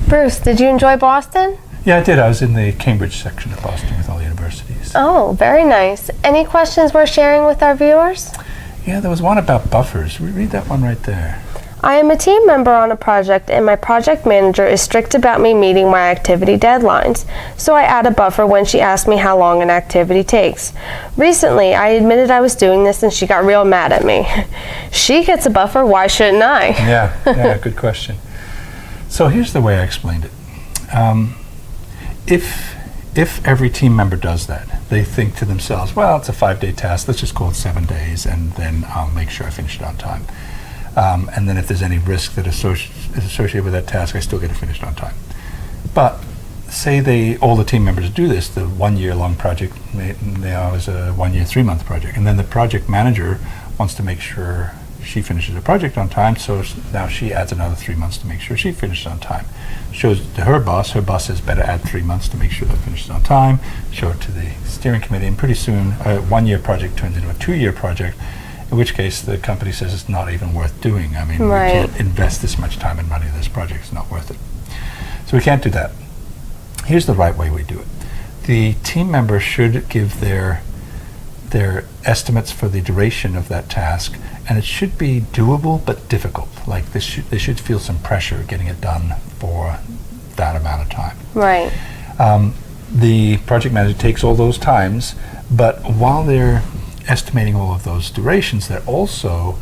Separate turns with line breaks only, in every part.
Bruce, did you enjoy Boston?
Yeah, I did. I was in the Cambridge section of Boston with all the universities.
Oh, very nice. Any questions worth sharing with our viewers?
Yeah, there was one about buffers. Read that one right there.
I am a team member on a project, and my project manager is strict about me meeting my activity deadlines, so I add a buffer when she asks me how long an activity takes. Recently, I admitted I was doing this, and she got real mad at me. She gets a buffer, why shouldn't I?
Yeah, good question. So here's the way I explained it. If every team member does that, they think to themselves, well, it's a 5-day task, let's just call it 7 days, and then I'll make sure I finish it on time. And then if there's any risk that is associated with that task, I still get it finished on time. But say all the team members do this, the 1-year-long project now is a 1-year, 3-month project, and then the project manager wants to make sure she finishes the project on time, so now she adds another 3 months to make sure she finishes on time. Shows it to her boss says better add 3 months to make sure that finishes on time, show it to the steering committee, and pretty soon a 1-year project turns into a 2-year project, in which case the company says it's not even worth doing. I mean, we can't invest this much time and money in this project, it's not worth it. So we can't do that. Here's the right way we do it. The team member should give their estimates for the duration of that task, and it should be doable but difficult. Like they should feel some pressure getting it done for that amount of time.
Right.
The project manager takes all those times, but while they're estimating all of those durations, they're also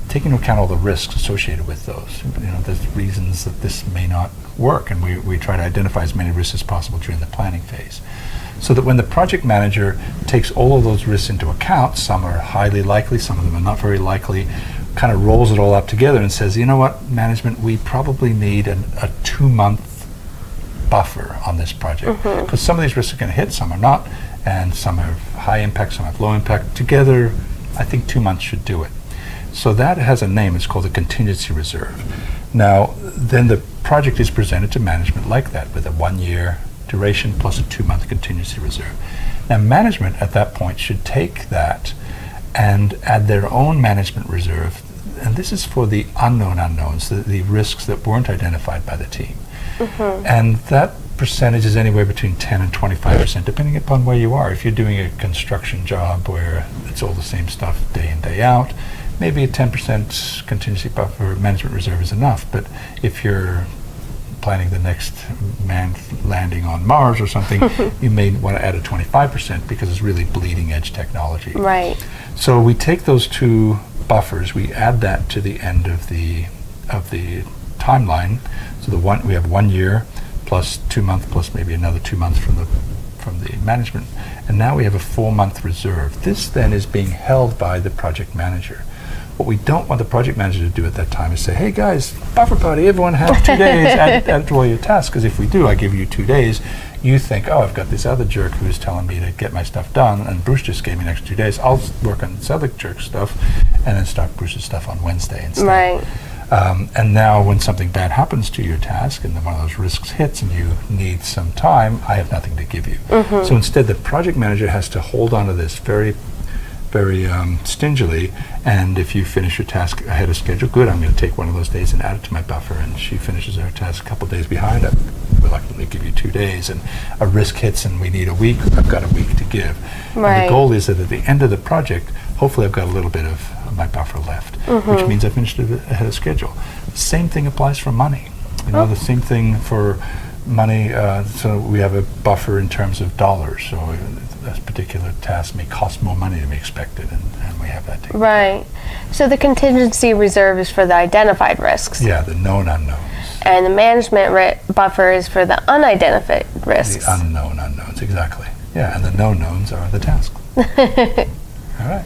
taking into account all the risks associated with those. There's reasons that this may not work, and we try to identify as many risks as possible during the planning phase. So that when the project manager takes all of those risks into account, some are highly likely, some of them are not very likely, kind of rolls it all up together and says, you know what, management, we probably need a 2-month buffer on this project. Because some of these risks are going to hit, some are not, and some have high impact, some have low impact. Together, I think 2 months should do it. So that has a name, it's called a contingency reserve. Now, then the project is presented to management like that, with a 1-year duration plus a 2-month contingency reserve. Now, management at that point should take that and add their own management reserve, and this is for the unknown unknowns, the risks that weren't identified by the team. And that percentage is anywhere between 10 and 25%, depending upon where you are. If you're doing a construction job where it's all the same stuff day in, day out, maybe a 10% contingency buffer management reserve is enough. But if you're planning the next manned landing on Mars or something, you may want to add a 25% because it's really bleeding edge technology.
Right.
So we take those two buffers, we add that to the end of the timeline. So we have 1 year plus 2 months plus maybe another 2 months from the management, and now we have a 4-month reserve. This then is being held by the project manager. What we don't want the project manager to do at that time is say, hey guys, buffer party, everyone has 2 days, add to all your tasks, because if we do, I give you 2 days, you think, oh, I've got this other jerk who's telling me to get my stuff done, and Bruce just gave me an extra 2 days, I'll work on this other jerk stuff, and then start Bruce's stuff on Wednesday instead.
Right.
And now when something bad happens to your task, and then one of those risks hits and you need some time, I have nothing to give you. So instead, the project manager has to hold on to this very stingily, and if you finish your task ahead of schedule, good, I'm going to take one of those days and add it to my buffer, and she finishes her task a couple days behind, I reluctantly give you 2 days, and a risk hits and we need a week, I've got a week to give.
Right.
And the goal is that at the end of the project, hopefully I've got a little bit of my buffer left, which means I finished it ahead of schedule. Same thing applies for money. The same thing for money, so we have a buffer in terms of dollars, so a particular task may cost more money than we expected, and we have that taken.
Right. So the contingency reserve is for the identified risks.
Yeah, the known unknowns.
And the management buffer is for the unidentified risks.
The unknown unknowns, exactly. Yeah, and the known knowns are the tasks. All right.